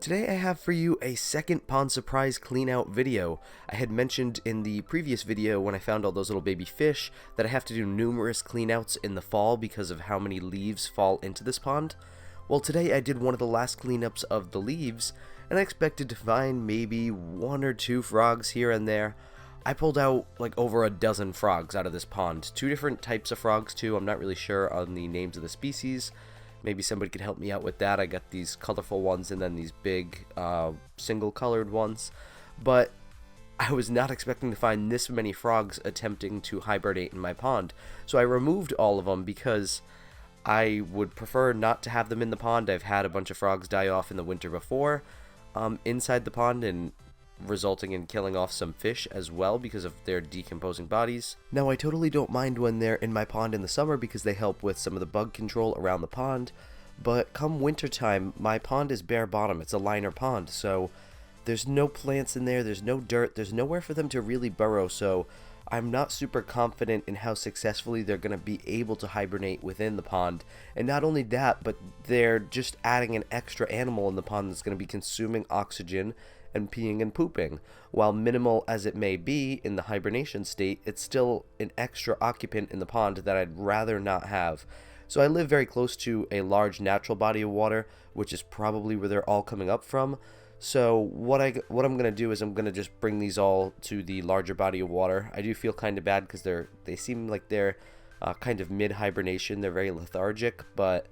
Today I have for you a second pond surprise clean out video. I had mentioned in the previous video when I found all those little baby fish that I have to do numerous clean outs in the fall because of how many leaves fall into this pond. Well, today I did one of the last cleanups of the leaves and I expected to find maybe one or two frogs here and there. I pulled out like over a dozen frogs out of this pond. Two different types of frogs too. I'm not really sure on the names of the species. Maybe somebody could help me out with that. I got these colorful ones and then these big single colored ones. But I was not expecting to find this many frogs attempting to hibernate in my pond. So I removed all of them because I would prefer not to have them in the pond. I've had a bunch of frogs die off in the winter before inside the pond, and resulting in killing off some fish as well because of their decomposing bodies. Now, I totally don't mind when they're in my pond in the summer because they help with some of the bug control around the pond, but come wintertime, my pond is bare bottom. It's a liner pond, so there's no plants in there, there's no dirt, there's nowhere for them to really burrow, so I'm not super confident in how successfully they're going to be able to hibernate within the pond. And not only that, but they're just adding an extra animal in the pond that's going to be consuming oxygen and peeing and pooping. While minimal as it may be in the hibernation state, it's still an extra occupant in the pond that I'd rather not have. So I live very close to a large natural body of water, which is probably where they're all coming up from. So what I'm going to do is I'm going to just bring these all to the larger body of water. I do feel kind of bad because they seem like they're kind of mid-hibernation. They're very lethargic, but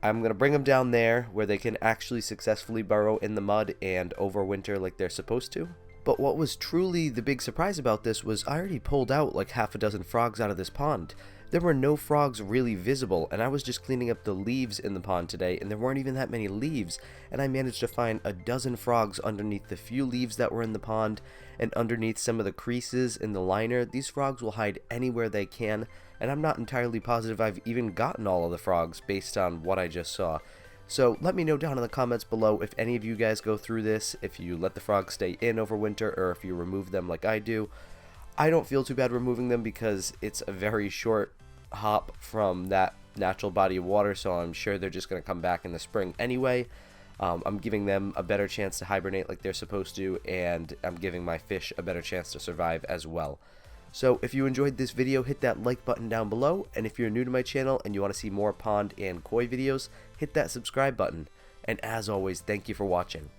I'm going to bring them down there where they can actually successfully burrow in the mud and overwinter like they're supposed to. But what was truly the big surprise about this was I already pulled out like half a dozen frogs out of this pond. There were no frogs really visible, and I was just cleaning up the leaves in the pond today, and there weren't even that many leaves, and I managed to find a dozen frogs underneath the few leaves that were in the pond, and underneath some of the creases in the liner. These frogs will hide anywhere they can, and I'm not entirely positive I've even gotten all of the frogs based on what I just saw. So let me know down in the comments below if any of you guys go through this, if you let the frogs stay in over winter, or if you remove them like I do. I don't feel too bad removing them because it's a very short hop from that natural body of water, so I'm sure they're just going to come back in the spring anyway. I'm giving them a better chance to hibernate like they're supposed to, and I'm giving my fish a better chance to survive as well. So if you enjoyed this video, hit that like button down below, and if you're new to my channel and you want to see more pond and koi videos, hit that subscribe button. And as always, thank you for watching.